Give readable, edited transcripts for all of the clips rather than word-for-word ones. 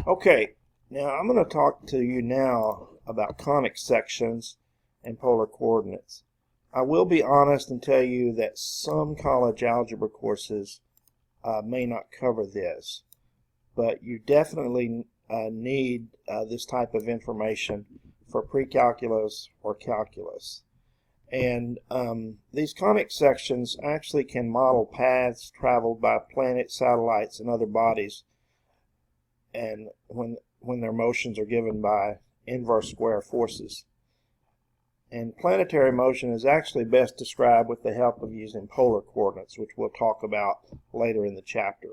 Okay, now I'm going to talk to you now about conic sections and polar coordinates. I will be honest and tell you that some college algebra courses may not cover this, but you definitely need this type of information for pre-calculus or calculus. And these conic sections actually can model paths traveled by planets, satellites, and other bodies, and when their motions are given by inverse square forces. And planetary motion is actually best described with the help of using polar coordinates, which we'll talk about later in the chapter.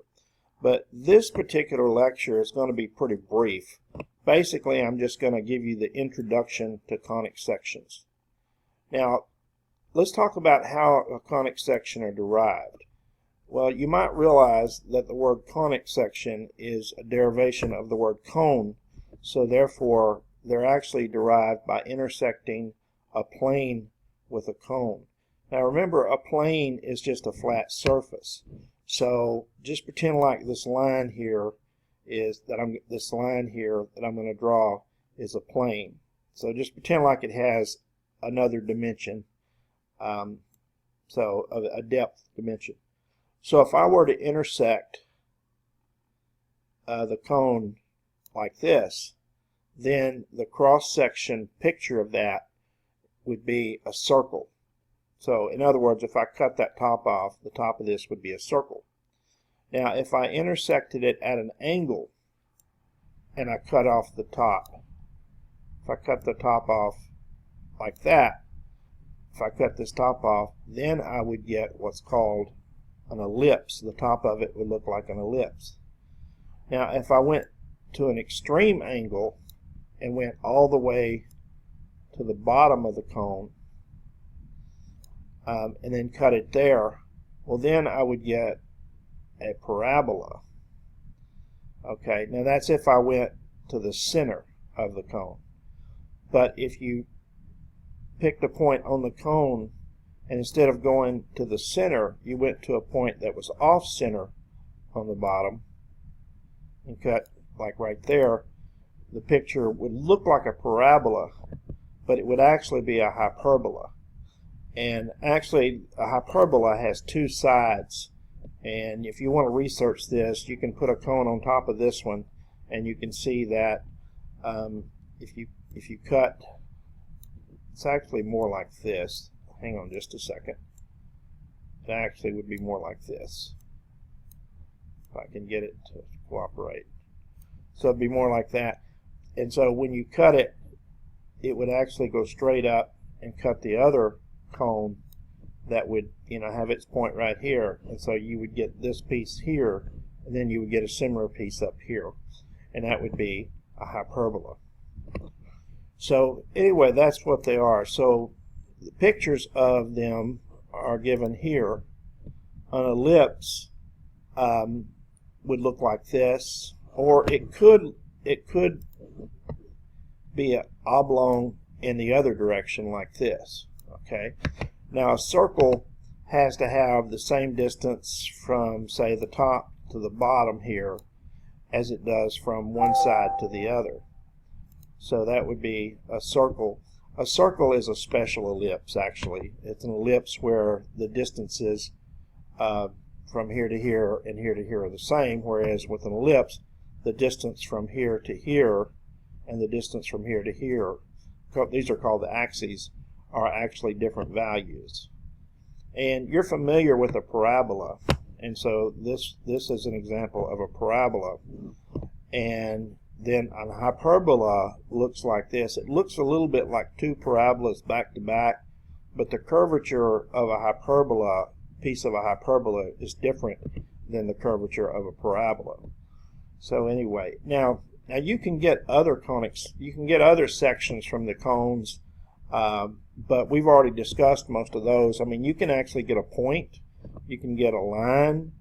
But this particular lecture is going to be pretty brief. Basically, I'm just going to give you the introduction to conic sections. Now, let's talk about how a conic section are derived. Well, you might realize that the word conic section is a derivation of the word cone, so therefore they're actually derived by intersecting a plane with a cone. Now remember, a plane is just a flat surface. So just pretend like this line here that I'm going to draw is a plane. So just pretend like it has another dimension, so a depth dimension. So if I were to intersect the cone like this, then the cross-section picture of that would be a circle. So in other words, if I cut that top off, the top of this would be a circle. Now if I intersected it at an angle and I cut off the top, if I cut the top off like that, if I cut this top off, then I would get what's called an ellipse. The top of it would look like an ellipse. Now if I went to an extreme angle and went all the way to the bottom of the cone and then cut it there, well then I would get a parabola. Okay, now that's if I went to the center of the cone. But if you picked a point on the cone and instead of going to the center, you went to a point that was off center on the bottom and cut like right there, the picture would look like a parabola, but it would actually be a hyperbola. And actually a hyperbola has two sides, and if you want to research this, you can put a cone on top of this one and you can see that if you cut, it's actually more like this. Hang on just a second. It actually would be more like this if I can get it to cooperate. So it'd be more like that. And so when you cut it, it would actually go straight up and cut the other cone that would, have its point right here. And so you would get this piece here, and then you would get a similar piece up here. And that would be a hyperbola. So anyway, that's what they are. So the pictures of them are given here. An ellipse would look like this, or it could be an oblong in the other direction like this. Okay. Now a circle has to have the same distance from, say, the top to the bottom here as it does from one side to the other. So that would be a circle. A circle is a special ellipse, actually. It's an ellipse where the distances from here to here and here to here are the same, whereas with an ellipse, the distance from here to here and the distance from here to here, these are called the axes, are actually different values. And you're familiar with a parabola, and so this is an example of a parabola. And then a hyperbola looks like this. It looks a little bit like two parabolas back to back, but the curvature of a hyperbola, piece of a hyperbola, is different than the curvature of a parabola. So anyway, now you can get other conics, you can get other sections from the cones, but we've already discussed most of those. I mean, you can actually get a point, you can get a line,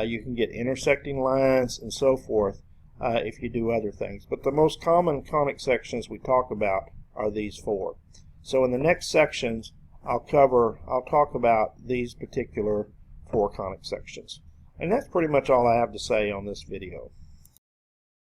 you can get intersecting lines, and so forth. If you do other things. But the most common conic sections we talk about are these four. So in the next sections, I'll talk about these particular four conic sections. And that's pretty much all I have to say on this video.